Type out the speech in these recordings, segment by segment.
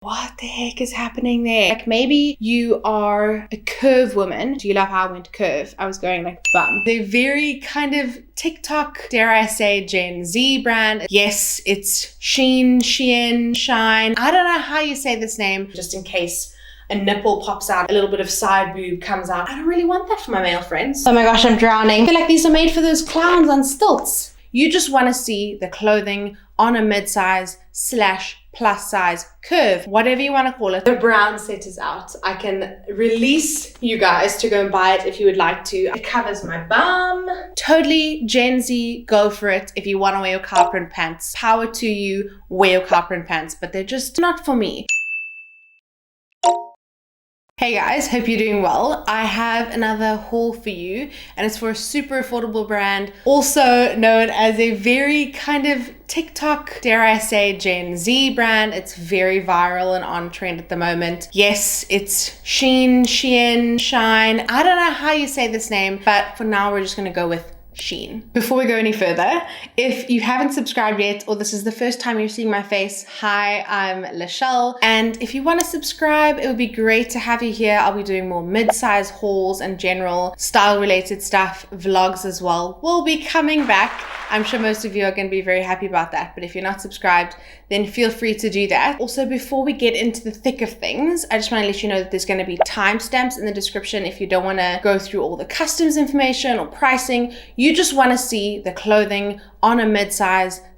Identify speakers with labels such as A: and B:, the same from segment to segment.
A: what the heck is happening there? Like maybe you are a curve woman. Do you love how I went curve? I was going like bum. They're very kind of TikTok, dare I say, Gen Z brand. Yes, it's Shein, Shein. I don't know how you say this name, just in case a nipple pops out, a little bit of side boob comes out. I don't really want that for my male friends. Oh my gosh, I'm drowning. I feel like these are made for those clowns on stilts. You just want to see the clothing on a mid-size / plus size curve, whatever you want to call it. The brown set is out. I can release you guys to go and buy it if you would like to. It covers my bum. Totally Gen Z, go for it. If you want to wear your cow print pants, power to you, wear your cow print pants, but they're just not for me. Hey guys, hope you're doing well. I have another haul for you, and it's for a super affordable brand, also known as a very kind of TikTok, dare I say, Gen Z brand. It's very viral and on trend at the moment. Yes, it's Shein. I don't know how you say this name, but for now we're just gonna go with Shein. Before we go any further, if you haven't subscribed yet, or this is the first time you're seeing my face, hi, I'm LeChelle, and if you want to subscribe, it would be great to have you here. I'll be doing more mid-size hauls and general style related stuff, vlogs as well will be coming back. I'm sure most of you are going to be very happy about that, but if you're not subscribed, then feel free to do that. Also, before we get into the thick of things, I just want to let you know that there's going to be timestamps in the description if you don't want to go through all the customs information or pricing. You just want to see the clothing on a mid-size /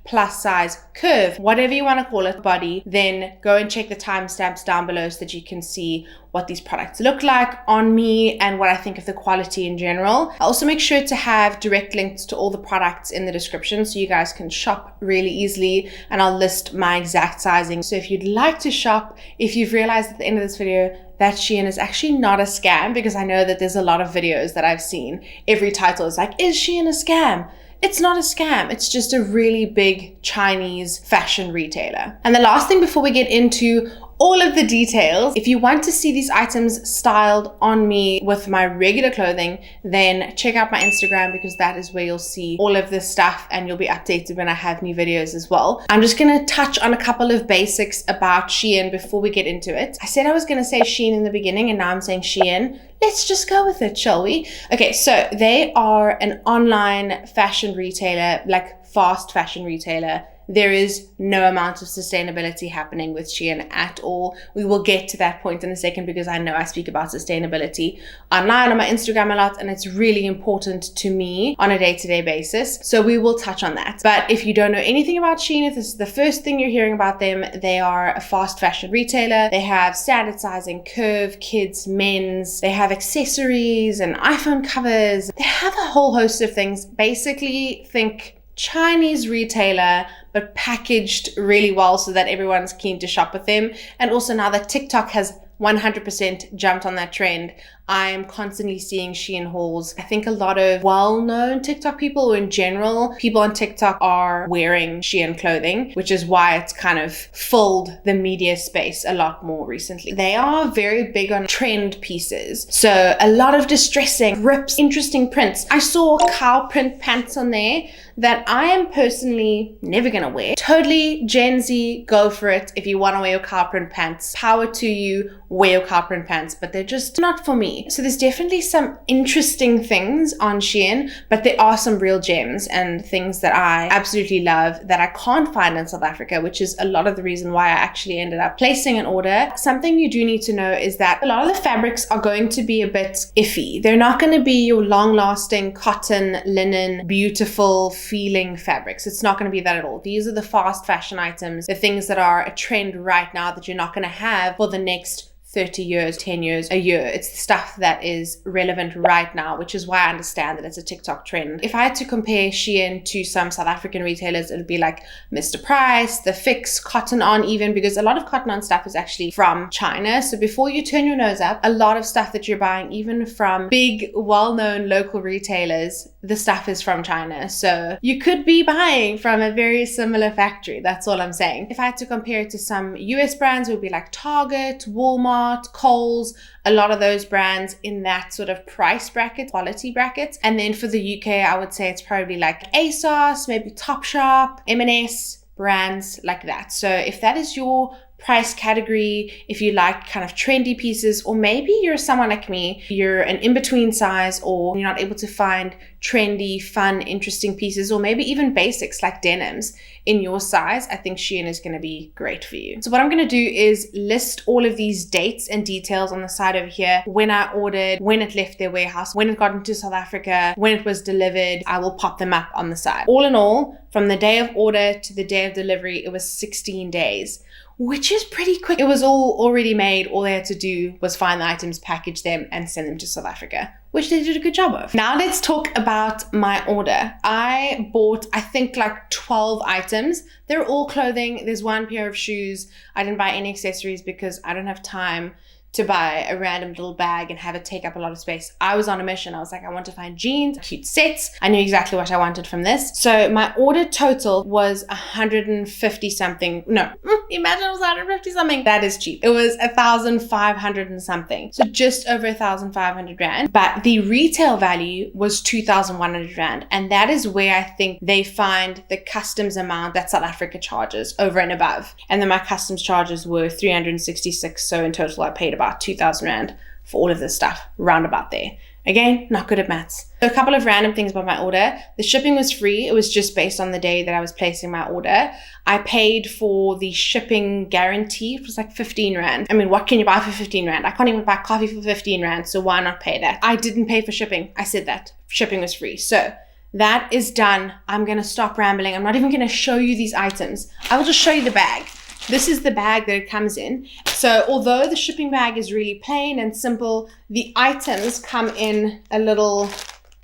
A: plus size curve, whatever you want to call it, body, then go and check the timestamps down below so that you can see what these products look like on me and what I think of the quality in general. I'll also make sure to have direct links to all the products in the description so you guys can shop really easily, and I'll list my exact sizing. So if you'd like to shop, if you've realized at the end of this video that Shein is actually not a scam, because I know that there's a lot of videos that I've seen, every title is like, is Shein a scam? It's not a scam. It's just a really big Chinese fashion retailer. And the last thing before we get into all of the details, if you want to see these items styled on me with my regular clothing, then check out my Instagram, because that is where you'll see all of this stuff and you'll be updated when I have new videos as well. I'm just going to touch on a couple of basics about Shein before we get into it. I said I was going to say Shein in the beginning, and now I'm saying Shein. Let's just go with it, shall we? Okay, so they are an online fashion retailer, like fast fashion retailer. There is no amount of sustainability happening with Shein at all. We will get to that point in a second, because I know I speak about sustainability online on my Instagram a lot, and it's really important to me on a day-to-day basis. So we will touch on that. But if you don't know anything about Shein, if this is the first thing you're hearing about them, they are a fast fashion retailer. They have standard sizing, curve, kids, men's. They have accessories and iPhone covers. They have a whole host of things. Basically, think Chinese retailer, but packaged really well so that everyone's keen to shop with them. And also, now that TikTok has 100% jumped on that trend, I'm constantly seeing Shein hauls. I think a lot of well-known TikTok people, or in general, people on TikTok, are wearing Shein clothing, which is why it's kind of filled the media space a lot more recently. They are very big on trend pieces. So a lot of distressing, rips, interesting prints. I saw cow print pants on there that I am personally never gonna wear. Totally Gen Z, go for it. If you want to wear your cow print pants, power to you, wear your cow print pants, but they're just not for me. So there's definitely some interesting things on Shein, but there are some real gems and things that I absolutely love that I can't find in South Africa, which is a lot of the reason why I actually ended up placing an order. Something you do need to know is that a lot of the fabrics are going to be a bit iffy. They're not going to be your long-lasting cotton, linen, beautiful feeling fabrics. It's not going to be that at all. These are the fast fashion items, the things that are a trend right now that you're not going to have for the next 30 years, 10 years, a year. It's the stuff that is relevant right now, which is why I understand that it's a TikTok trend. If I had to compare Shein to some South African retailers, it would be like Mr. Price, The Fix, Cotton On even, because a lot of Cotton On stuff is actually from China. So before you turn your nose up, a lot of stuff that you're buying, even from big, well-known local retailers, the stuff is from China. So you could be buying from a very similar factory. That's all I'm saying. If I had to compare it to some US brands, it would be like Target, Walmart, Kohl's, a lot of those brands in that sort of price bracket, quality bracket. And then for the UK, I would say it's probably like ASOS, maybe Topshop, M&S, brands like that. So if that is your price category, if you like kind of trendy pieces, or maybe you're someone like me, you're an in-between size, or you're not able to find trendy, fun, interesting pieces, or maybe even basics like denims in your size, I think Shein is going to be great for you. So what I'm going to do is list all of these dates and details on the side over here, when I ordered, when it left their warehouse, when it got into South Africa, when it was delivered. I will pop them up on the side. All in all, from the day of order to the day of delivery, it was 16 days. Which is pretty quick. It was all already made. All they had to do was find the items, package them, and send them to South Africa, which they did a good job of. Now let's talk about my order. I bought, I think, like 12 items. They're all clothing. There's one pair of shoes. I didn't buy any accessories because I don't have time to buy a random little bag and have it take up a lot of space. I was on a mission. I was like, I want to find jeans, cute sets. I knew exactly what I wanted from this. So my order total was 150 something. No, imagine it was 150 something. That is cheap. It was 1,500 and something. So just over 1,500 Rand. But the retail value was 2,100 Rand. And that is where I think they find the customs amount that South Africa charges over and above. And then my customs charges were 366. So in total, I paid about 2,000 Rand for all of this stuff, round about there. Again, not good at maths. So a couple of random things about my order. The shipping was free. It was just based on the day that I was placing my order. I paid for the shipping guarantee. It was like 15 Rand. I mean, what can you buy for 15 Rand? I can't even buy coffee for 15 Rand, so why not pay that? I didn't pay for shipping. I said that. Shipping was free. So that is done. I'm going to stop rambling. I'm not even going to show you these items. I will just show you the bag. This is the bag that it comes in. So although the shipping bag is really plain and simple, the items come in a little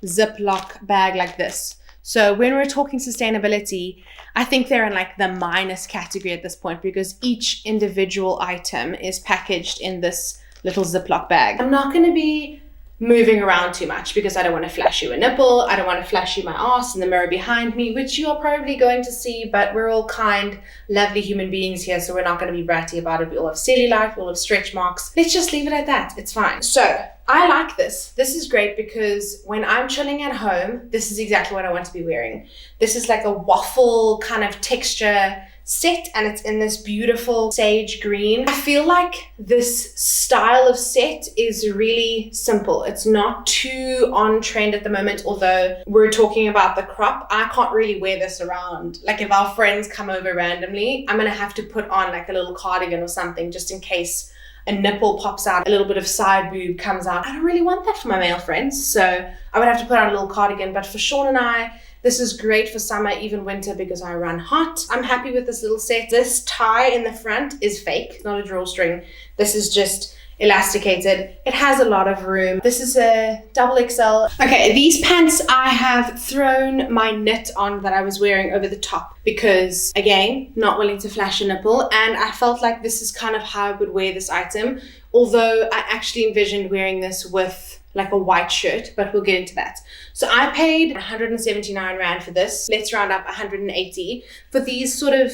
A: Ziploc bag like this. So when we're talking sustainability, I think they're in like the minus category at this point because each individual item is packaged in this little Ziploc bag. I'm not going to be moving around too much because I don't want to flash you a nipple. I don't want to flash you my ass in the mirror behind me, which you are probably going to see, but we're all kind, lovely human beings here, so we're not going to be bratty about it. We all have cellulite, we all have stretch marks. Let's just leave it at that. It's fine. So I like this. This is great because when I'm chilling at home, this is exactly what I want to be wearing. This is like a waffle kind of texture set, and it's in this beautiful sage green. I feel like this style of set is really simple. It's not too on trend at the moment, although we're talking about the crop. I can't really wear this around. Like if our friends come over randomly, I'm gonna have to put on like a little cardigan or something just in case a nipple pops out, a little bit of side boob comes out. I don't really want that for my male friends, so I would have to put on a little cardigan. But for Sean and I, this is great for summer, even winter, because I run hot. I'm happy with this little set. This tie in the front is fake. It's not a drawstring. This is just elasticated. It has a lot of room. This is a double XL. Okay, these pants I have thrown my knit on that I was wearing over the top because, again, not willing to flash a nipple, and I felt like this is kind of how I would wear this item, although I actually envisioned wearing this with like a white shirt, but we'll get into that. So I paid 179 Rand for this. Let's round up 180 for these sort of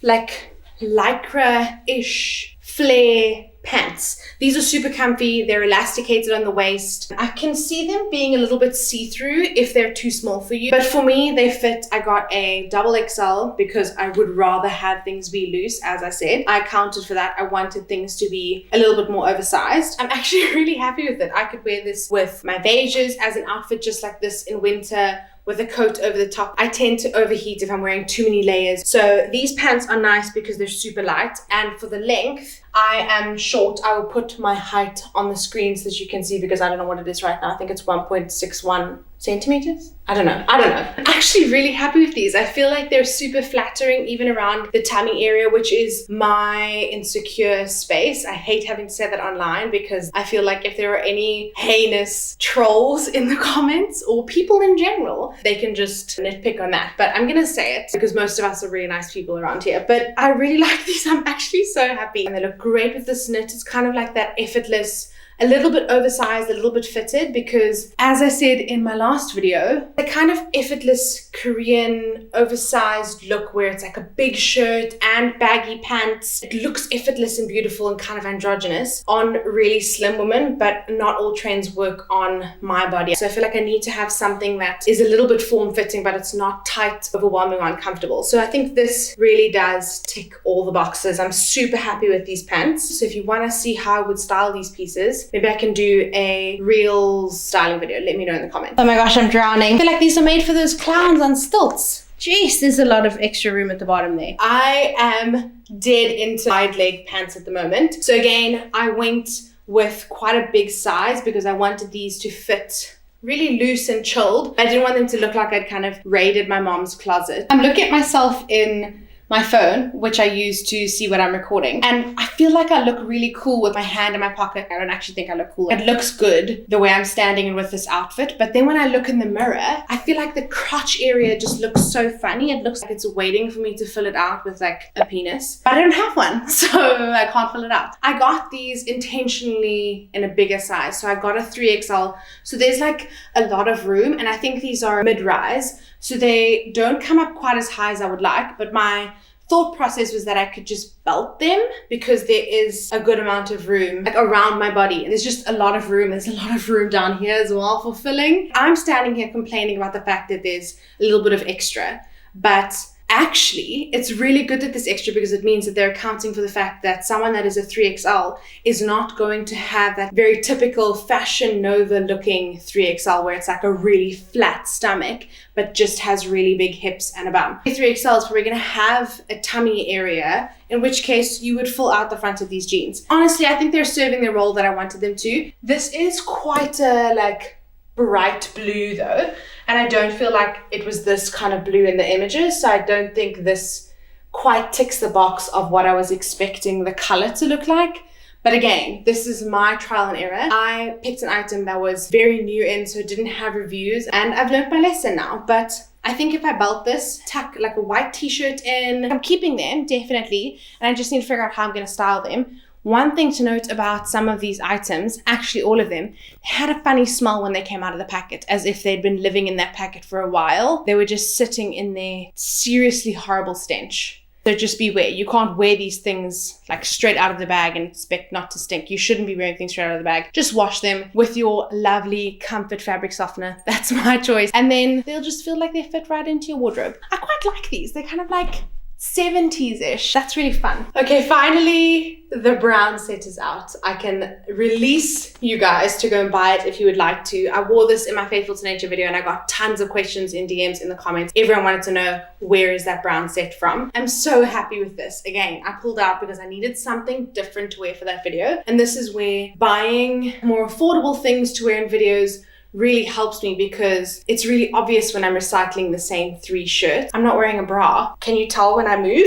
A: like lycra-ish flare pants. These are super comfy. They're elasticated on the waist. I can see them being a little bit see-through if they're too small for you, but for me they fit. I got a double XL because I would rather have things be loose. As I said, I accounted for that. I wanted things to be a little bit more oversized. I'm actually really happy with it. I could wear this with my beiges as an outfit just like this in winter, with a coat over the top. I tend to overheat if I'm wearing too many layers. So these pants are nice because they're super light, and for the length, I am short. I will put my height on the screen so that you can see because I don't know what it is right now. I think it's 1.61 centimeters. I don't know. I'm actually really happy with these. I feel like they're super flattering even around the tummy area, which is my insecure space. I hate having to say that online because I feel like if there are any heinous trolls in the comments or people in general, they can just nitpick on that. But I'm gonna say it because most of us are really nice people around here. But I really like these. I'm actually so happy. And they look great with this knit. It's kind of like that effortless a little bit oversized, a little bit fitted, because as I said in my last video, the kind of effortless Korean oversized look where it's like a big shirt and baggy pants. It looks effortless and beautiful and kind of androgynous on really slim women, but not all trends work on my body. So I feel like I need to have something that is a little bit form-fitting, but it's not tight, overwhelming, or uncomfortable. So I think this really does tick all the boxes. I'm super happy with these pants. So if you want to see how I would style these pieces, maybe I can do a real styling video. Let me know in the comments. Oh my gosh, I'm drowning. I feel like these are made for those clowns on stilts. Jeez, there's a lot of extra room at the bottom there. I am dead into wide leg pants at the moment. So again, I went with quite a big size because I wanted these to fit really loose and chilled. I didn't want them to look like I'd kind of raided my mom's closet. I'm looking at myself in my phone, which I use to see what I'm recording. And I feel like I look really cool with my hand in my pocket. I don't actually think I look cool. It looks good the way I'm standing in with this outfit. But then when I look in the mirror, I feel like the crotch area just looks so funny. It looks like it's waiting for me to fill it out with like a penis. But I don't have one, so I can't fill it out. I got these intentionally in a bigger size. So I got a 3XL. So there's like a lot of room. And I think these are mid-rise. So they don't come up quite as high as I would like, but my thought process was that I could just belt them because there is a good amount of room like around my body. There's just a lot of room. There's a lot of room down here as well for filling. I'm standing here complaining about the fact that there's a little bit of extra, but actually, it's really good that this extra because it means that they're accounting for the fact that someone that is a 3XL is not going to have that very typical Fashion Nova looking 3XL where it's like a really flat stomach, but just has really big hips and a bum. 3XL is probably going to have a tummy area, in which case you would fill out the front of these jeans. Honestly, I think they're serving the role that I wanted them to. This is quite a like bright blue though, and I don't feel like it was this kind of blue in the images, so I don't think this quite ticks the box of what I was expecting the color to look like. But again, this is my trial and error. I picked an item that was very new in, so it didn't have reviews, and I've learned my lesson now. But I think if I belt this, tuck like a white t-shirt in, I'm keeping them definitely, and I just need to figure out how I'm going to style them. One thing to note about some of these items, actually all of them, they had a funny smell when they came out of the packet, as if they'd been living in that packet for a while. They were just sitting in their seriously horrible stench. So just beware. You can't wear these things like straight out of the bag and expect not to stink. You shouldn't be wearing things straight out of the bag. Just wash them with your lovely Comfort fabric softener. That's my choice. And then they'll just feel like they fit right into your wardrobe. I quite like these. They're kind of like 70s-ish. That's really fun. Okay, finally, the brown set is out. I can release you guys to go and buy it if you would like to. I wore this in my Faithful to Nature video and I got tons of questions in DMs in the comments. Everyone wanted to know, where is that brown set from? I'm so happy with this. Again, I pulled out because I needed something different to wear for that video. And this is where buying more affordable things to wear in videos really helps me, because it's really obvious when I'm recycling the same 3 shirts. I'm not wearing a bra. Can you tell when I move?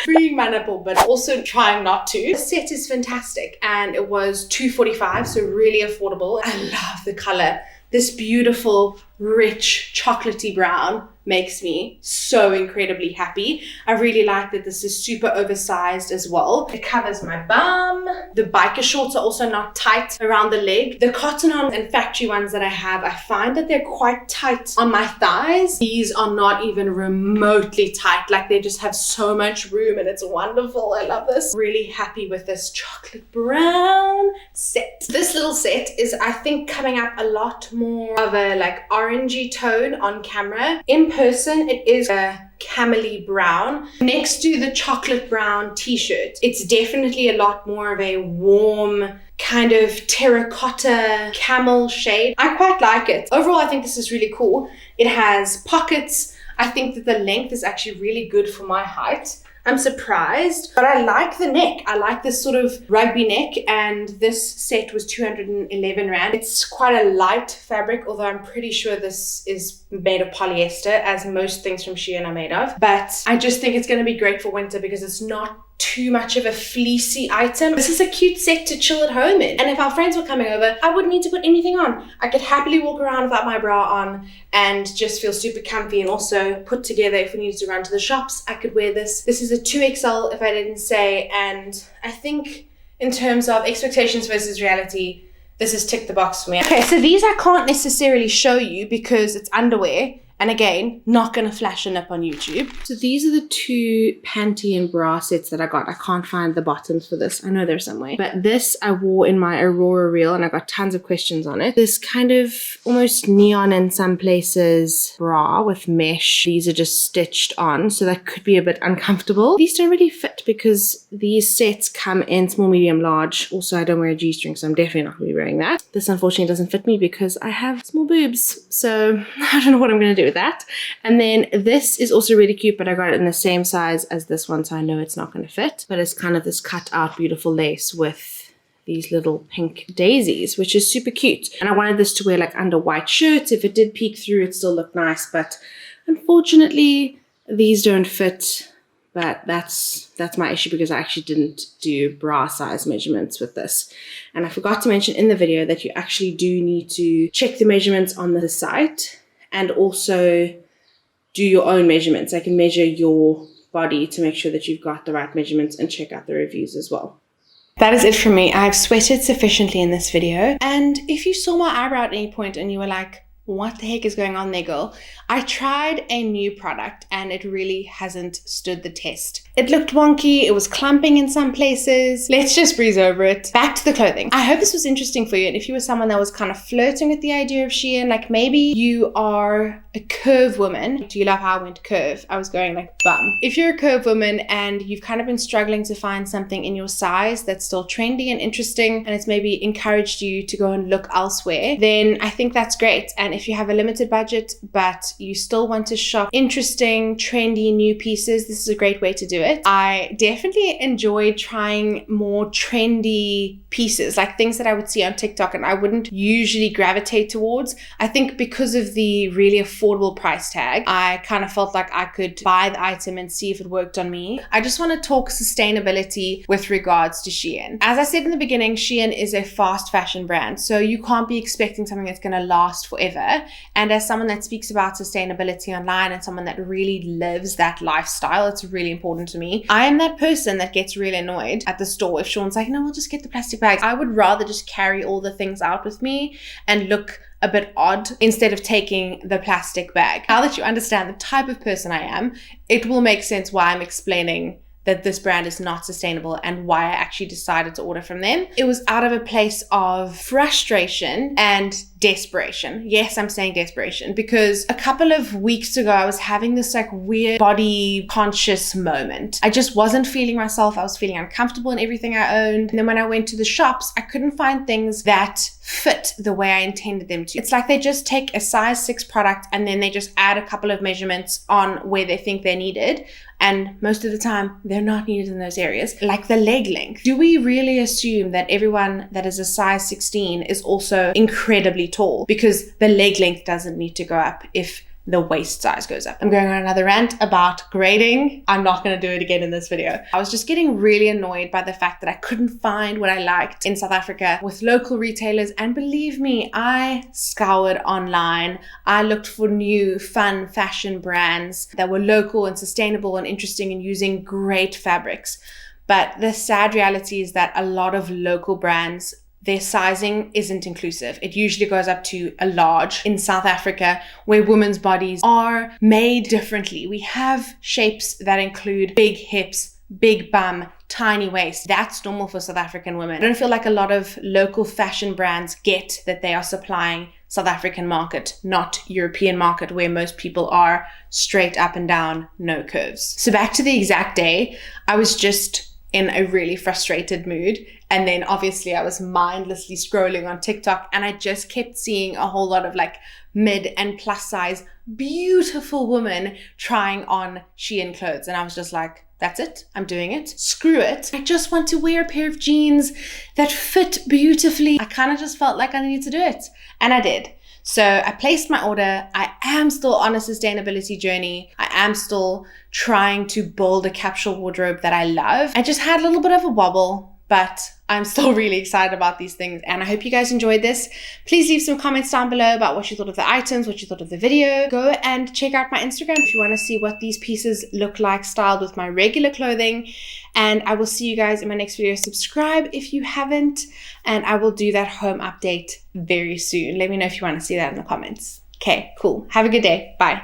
A: Freeing my nipple, but also trying not to. The set is fantastic and it was $2.45, so really affordable. I love the color. This beautiful, rich, chocolatey brown makes me so incredibly happy. I really like that this is super oversized as well. It covers my bum. The biker shorts are also not tight around the leg. The cotton on and factory ones that I have, I find that they're quite tight on my thighs. These are not even remotely tight. Like they just have so much room and it's wonderful. I love this. Really happy with this chocolate brown set. This little set is, I think, coming up a lot more of a like orangey tone on camera. In person, it is a camely brown. Next to the chocolate brown t-shirt, it's definitely a lot more of a warm kind of terracotta camel shade. I quite like it. Overall, I think this is really cool. It has pockets. I think that the length is actually really good for my height. I'm surprised, but I like the neck. I like this sort of rugby neck, and this set was 211 Rand. It's quite a light fabric, although I'm pretty sure this is made of polyester, as most things from Shein are made of. But I just think it's going to be great for winter because it's not too much of a fleecy item. This is a cute set to chill at home in. And if our friends were coming over, I wouldn't need to put anything on. I could happily walk around without my bra on and just feel super comfy, and also put together if we needed to run to the shops. I could wear this. This is a 2XL if I didn't say, and I think in terms of expectations versus reality, this is tick the box for me. Okay, so these I can't necessarily show you because it's underwear. And again, not going to flash a nip on YouTube. So these are the two panty and bra sets that I got. I can't find the bottoms for this. I know they're somewhere. But this I wore in my Aurora reel and I got tons of questions on it. This kind of almost neon in some places bra with mesh. These are just stitched on, so that could be a bit uncomfortable. These don't really fit because these sets come in small, medium, large. Also, I don't wear a G-string, so I'm definitely not going to be wearing that. This unfortunately doesn't fit me because I have small boobs. So I don't know what I'm going to do with that. And then this is also really cute, but I got it in the same size as this one, so I know it's not going to fit. But it's kind of this cut out beautiful lace with these little pink daisies, which is super cute. And I wanted this to wear like under white shirts. If it did peek through, it still looked nice, but unfortunately these don't fit. But that's my issue because I actually didn't do bra size measurements with this. And I forgot to mention in the video that you actually do need to check the measurements on the site and also do your own measurements. I can measure your body to make sure that you've got the right measurements and check out the reviews as well. That is it for me. I've sweated sufficiently in this video. And if you saw my eyebrow at any point and you were like, what the heck is going on there, girl? I tried a new product and it really hasn't stood the test. It looked wonky, it was clumping in some places. Let's just breeze over it. Back to the clothing. I hope this was interesting for you, and if you were someone that was kind of flirting with the idea of Shein, like maybe you are a curve woman. Do you love how I went curve? I was going like bum. If you're a curve woman and you've kind of been struggling to find something in your size that's still trendy and interesting, and it's maybe encouraged you to go and look elsewhere, then I think that's great. And if you have a limited budget, but you still want to shop interesting, trendy, new pieces, this is a great way to do it. I definitely enjoyed trying more trendy pieces, like things that I would see on TikTok and I wouldn't usually gravitate towards. I think because of the really affordable price tag, I kind of felt like I could buy the item and see if it worked on me. I just want to talk sustainability with regards to Shein. As I said in the beginning, Shein is a fast fashion brand, so you can't be expecting something that's going to last forever. And as someone that speaks about sustainability online and someone that really lives that lifestyle, it's really important to me. I am that person that gets really annoyed at the store if Sean's like, no, we'll just get the plastic bags. I would rather just carry all the things out with me and look a bit odd instead of taking the plastic bag. Now that you understand the type of person I am, it will make sense why I'm explaining that this brand is not sustainable and why I actually decided to order from them. It was out of a place of frustration and desperation. Yes, I'm saying desperation because a couple of weeks ago, I was having this like weird body conscious moment. I just wasn't feeling myself. I was feeling uncomfortable in everything I owned. And then when I went to the shops, I couldn't find things that fit the way I intended them to. It's like they just take a size 6 product and then they just add a couple of measurements on where they think they're needed. And most of the time, they're not needed in those areas. Like the leg length. Do we really assume that everyone that is a size 16 is also incredibly tall? Because the leg length doesn't need to go up if the waist size goes up. I'm going on another rant about grading. I'm not going to do it again in this video. I was just getting really annoyed by the fact that I couldn't find what I liked in South Africa with local retailers. And believe me, I scoured online. I looked for new, fun fashion brands that were local and sustainable and interesting and using great fabrics. But the sad reality is that a lot of local brands, their sizing isn't inclusive. It usually goes up to a large in South Africa, where women's bodies are made differently. We have shapes that include big hips, big bum, tiny waist. That's normal for South African women. I don't feel like a lot of local fashion brands get that they are supplying South African market, not European market, where most people are straight up and down, no curves. So back to the exact day, I was just in a really frustrated mood. And then obviously I was mindlessly scrolling on TikTok and I just kept seeing a whole lot of like mid and plus size beautiful women trying on Shein clothes. And I was just like, that's it, I'm doing it. Screw it. I just want to wear a pair of jeans that fit beautifully. I kind of just felt like I needed to do it. And I did. So I placed my order. I am still on a sustainability journey. I am still trying to build a capsule wardrobe that I love. I just had a little bit of a wobble, but I'm still really excited about these things. And I hope you guys enjoyed this. Please leave some comments down below about what you thought of the items, what you thought of the video. Go and check out my Instagram if you want to see what these pieces look like styled with my regular clothing. And I will see you guys in my next video. Subscribe if you haven't, and I will do that home update very soon. Let me know if you want to see that in the comments. Okay, cool. Have a good day. Bye.